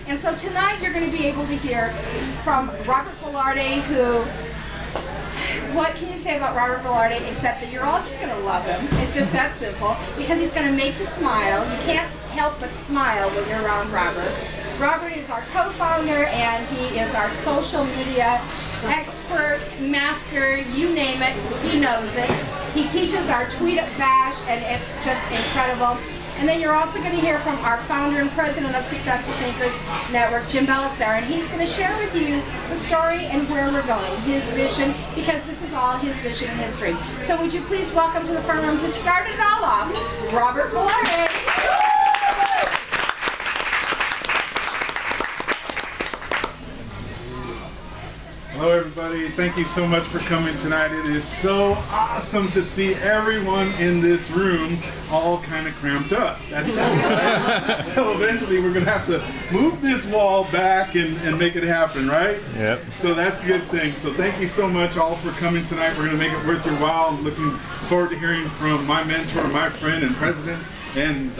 And so tonight you're going to be able to hear from Robert Vellarde, who, what can you say about Robert Vellarde except that you're all just going to love him. It's just that simple, because he's going to make you smile. You can't help but smile when you're around Robert. Robert is our co-founder, and he is our social media expert, master, you name it, he knows it. He teaches our Tweet Up Bash, and it's just incredible. And then you're also going to hear from our founder and president of Successful Thinkers Network, Jim Bellacera, and he's going to share with you the story and where we're going, his vision, because this is all his vision and his dream. So would you please welcome to the front room, to start it all off, Robert Vellarde. Hello everybody, thank you so much for coming tonight. It is so awesome to see everyone in this room all kind of cramped up. That's cool, right? So eventually we're going to have to move this wall back and make it happen, right? Yep. So that's a good thing. So thank you so much all for coming tonight. We're going to make it worth your while. I'm looking forward to hearing from my mentor, my friend and president, and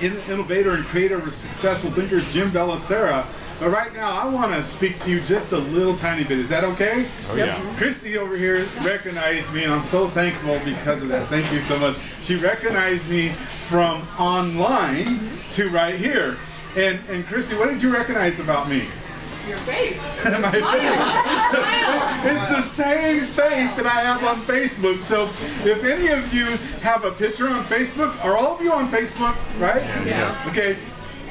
innovator and creator of Successful Thinkers, Jim Bellacera. But right now, I want to speak to you just a little tiny bit. Is that okay? Oh, yeah. Christy over here recognized me, and I'm so thankful because of that. Thank you so much. She recognized me from online to right here. And Christy, what did you recognize about me? Your face. My face. It's the same face that I have on Facebook. So if any of you have a picture on Facebook, are all of you on Facebook, right? Yes. Okay.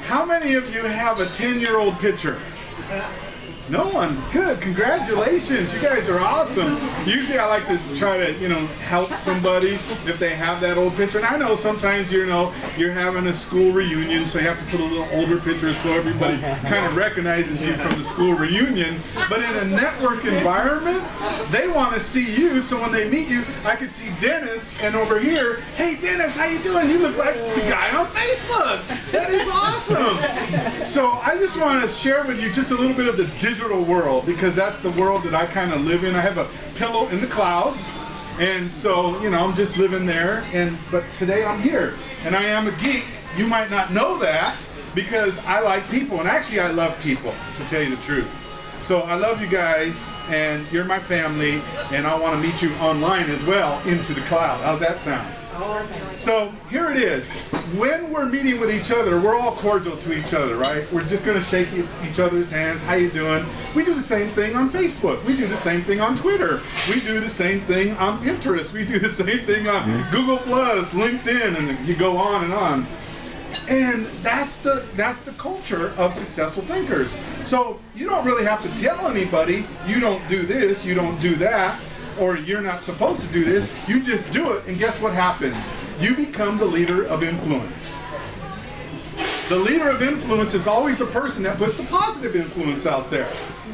How many of you have a 10-year-old picture? No one. Good. Congratulations. You guys are awesome. Usually I like to try to, help somebody if they have that old picture. And I know sometimes, you're having a school reunion, so you have to put a little older picture so everybody kind of recognizes you from the school reunion. But in a network environment, they want to see you, so when they meet you, I can see Dennis, and over here, hey Dennis, how you doing? You look like the guy on Facebook. That is awesome. So I just want to share with you just a little bit of the digital world, because that's the world that I kind of live in. I have a pillow in the clouds, and so I'm just living there. But today I'm here, and I am a geek. You might not know that, because I like people, and actually I love people, to tell you the truth. So I love you guys, and you're my family, and I want to meet you online as well, into the cloud. How's that sound? So here it is. When we're meeting with each other, we're all cordial to each other, right? We're just going to shake each other's hands. How you doing? We do the same thing on Facebook. We do the same thing on Twitter. We do the same thing on Pinterest. We do the same thing on Google Plus, LinkedIn, and you go on and on. And that's the culture of Successful Thinkers. So you don't really have to tell anybody, you don't do this, you don't do that, or you're not supposed to do this. You just do it, and guess what happens? You become the leader of influence. The leader of influence is always the person that puts the positive influence out there.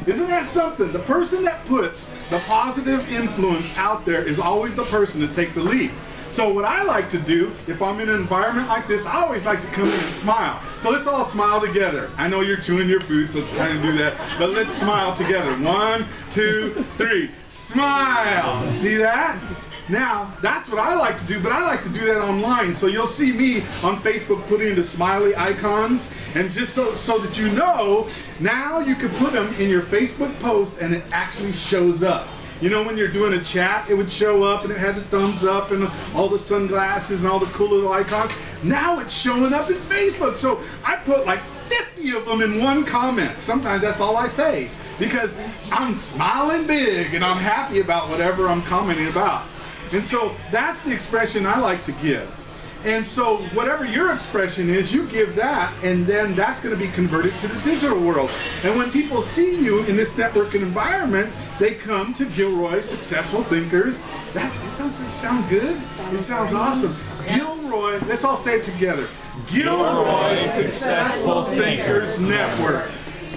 Isn't that something? The person that puts the positive influence out there is always the person to take the lead. So what I like to do, if I'm in an environment like this, I always like to come in and smile. So let's all smile together. I know you're chewing your food, so try to do that. But let's smile together. 1, 2, 3. Smile. See that? Now, that's what I like to do, but I like to do that online. So you'll see me on Facebook putting the smiley icons, and just so that you know, now you can put them in your Facebook post and it actually shows up. When you're doing a chat, it would show up and it had the thumbs up and all the sunglasses and all the cool little icons. Now it's showing up in Facebook. So I put like 50 of them in one comment. Sometimes that's all I say, because I'm smiling big and I'm happy about whatever I'm commenting about. And so that's the expression I like to give. And so whatever your expression is, you give that, and then that's going to be converted to the digital world. And when people see you in this networking environment, they come to Gilroy Successful Thinkers. Doesn't sound good? It sounds awesome. Gilroy, let's all say it together. Gilroy Successful Thinkers Network.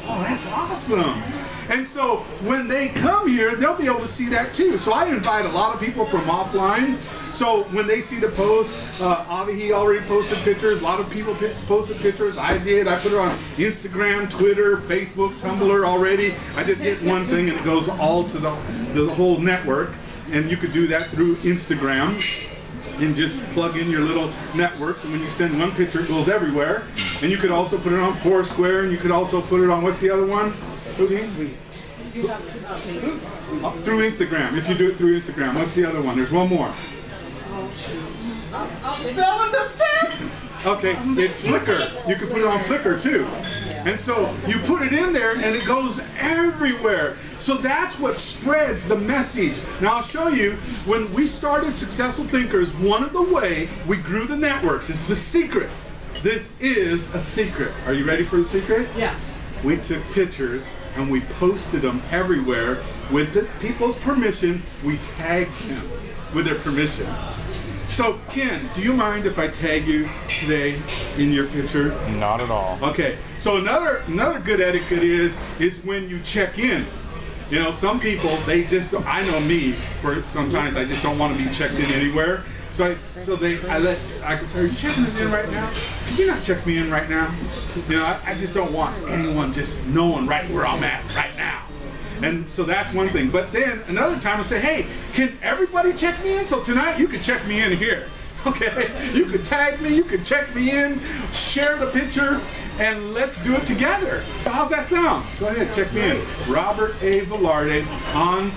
Oh, that's awesome. And so when they come here, they'll be able to see that too. So I invite a lot of people from offline. So when they see the post, Avi, he already posted pictures. A lot of people posted pictures. I did. I put it on Instagram, Twitter, Facebook, Tumblr already. I just hit one thing and it goes all to the whole network. And you could do that through Instagram and just plug in your little networks. And when you send one picture, it goes everywhere. And you could also put it on Foursquare, and you could also put it on, what's the other one? Through Instagram, if you do it through Instagram. What's the other one? There's one more. I'm failing this test. Okay, it's Flickr. You can put it on Flickr too. And so you put it in there and it goes everywhere. So that's what spreads the message. Now I'll show you, when we started Successful Thinkers, one of the way we grew the networks, this is a secret. This is a secret. Are you ready for the secret? Yeah. We took pictures and we posted them everywhere with the people's permission. We tagged them with their permission. So Ken, do you mind if I tag you today in your picture? Not at all. Okay. So another good etiquette is when you check in. You know, some people, they just don't, I know me, for sometimes I just don't want to be checked in anywhere. So I say, are you checking us in right now? Could you not check me in right now? You know, I just don't want anyone just knowing right where I'm at right now. And so that's one thing. But then another time I say, hey, can everybody check me in? So tonight you can check me in here. Okay? You could tag me, you could check me in, share the picture, and let's do it together. So how's that sound? Go ahead, check me in. Robert A. Vellarde on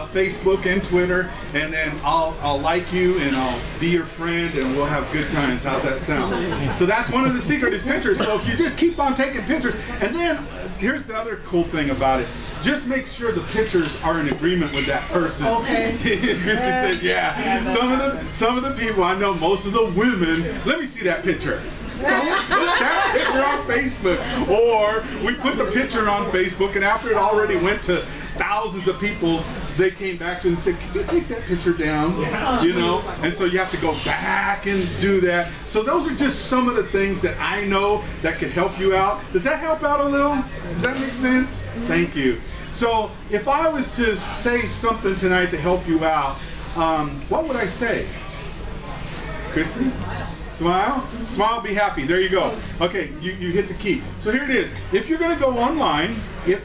Facebook and Twitter, and then I'll like you and I'll be your friend and we'll have good times. How's that sound? So that's one of the secret is pictures. So if you just keep on taking pictures, and then here's the other cool thing about it. Just make sure the pictures are in agreement with that person. Okay. Christy said, yeah. Some of the people I know, most of the women, let me see that picture. Don't put that picture on Facebook. Or we put the picture on Facebook, and after it already went to thousands of people, they came back to us and said, can you take that picture down? You know, and so you have to go back and do that. So those are just some of the things that I know that could help you out. Does that help out a little? Does that make sense? Thank you. So if I was to say something tonight to help you out, what would I say? Christy? Smile? Smile, be happy. There you go. Okay, you hit the key. So here it is. If you're going to go online,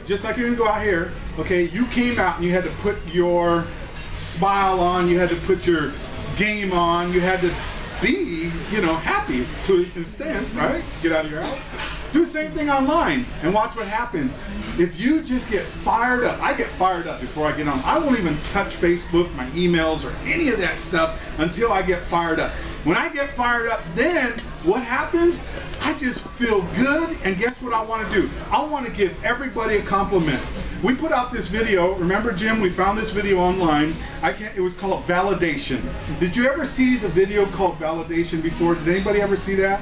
just like you're going to go out here, okay, you came out and you had to put your smile on, you had to put your game on, you had to be, you know, happy to an extent, right, to get out of your house. Do the same thing online and watch what happens. If you just get fired up, I get fired up before I get on. I won't even touch Facebook, my emails, or any of that stuff until I get fired up. When I get fired up, then what happens? I just feel good, and guess what I want to do? I want to give everybody a compliment. We put out this video. Remember, Jim, we found this video online. It was called Validation. Did you ever see the video called Validation before? Did anybody ever see that?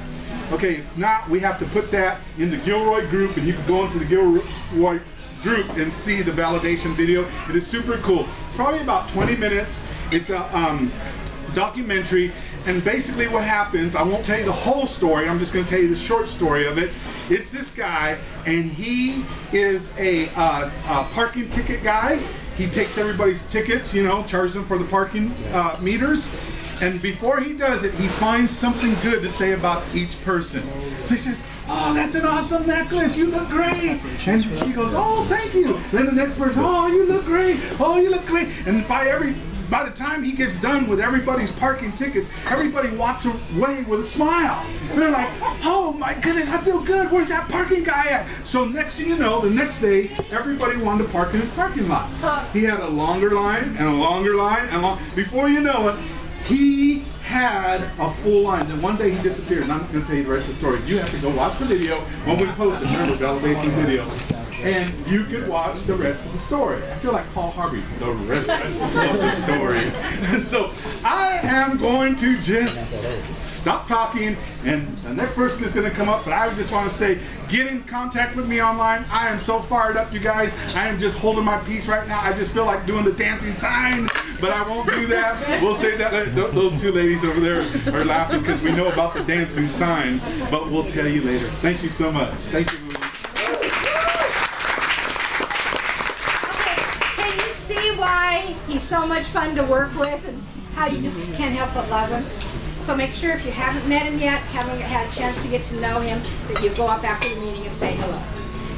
Okay, if not, we have to put that in the Gilroy group, and you can go into the Gilroy group and see the validation video. It is super cool. It's probably about 20 minutes. It's a documentary, and basically what happens, I won't tell you the whole story, I'm just going to tell you the short story of it. It's this guy, and he is a parking ticket guy. He takes everybody's tickets, you know, charges them for the parking meters. And before he does it, he finds something good to say about each person. So he says, oh, that's an awesome necklace, you look great. And she goes, oh, thank you. Then the next person, oh, you look great, oh, you look great. And by the time he gets done with everybody's parking tickets, everybody walks away with a smile. And they're like, oh my goodness, I feel good, where's that parking guy at? So next thing you know, the next day, everybody wanted to park in his parking lot. He had a longer line and a longer line, and before you know it, he had a full line. Then one day he disappeared, and I'm going to tell you the rest of the story. You have to go watch the video when we post it. Remember, validation video. And you could watch the rest of the story. I feel like Paul Harvey, the rest of the story. So I am going to just stop talking, and the next person is going to come up, but I just want to say, get in contact with me online. I am so fired up, you guys. I am just holding my peace right now. I just feel like doing the dancing sign, but I won't do that. We'll save that later. Those two ladies over there are laughing because we know about the dancing sign, but we'll tell you later. Thank you so much. Thank you, Louise. Why he's so much fun to work with and how you just can't help but love him. So make sure if you haven't met him yet, haven't had a chance to get to know him, that you go up after the meeting and say hello.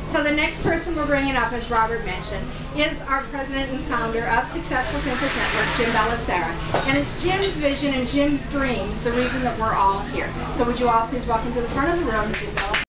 So the next person we're bringing up, as Robert mentioned, is our president and founder of Successful Thinkers Network, Jim Bellacera. And it's Jim's vision and Jim's dreams the reason that we're all here. So would you all please welcome to the front of the room, Jim Bellacera.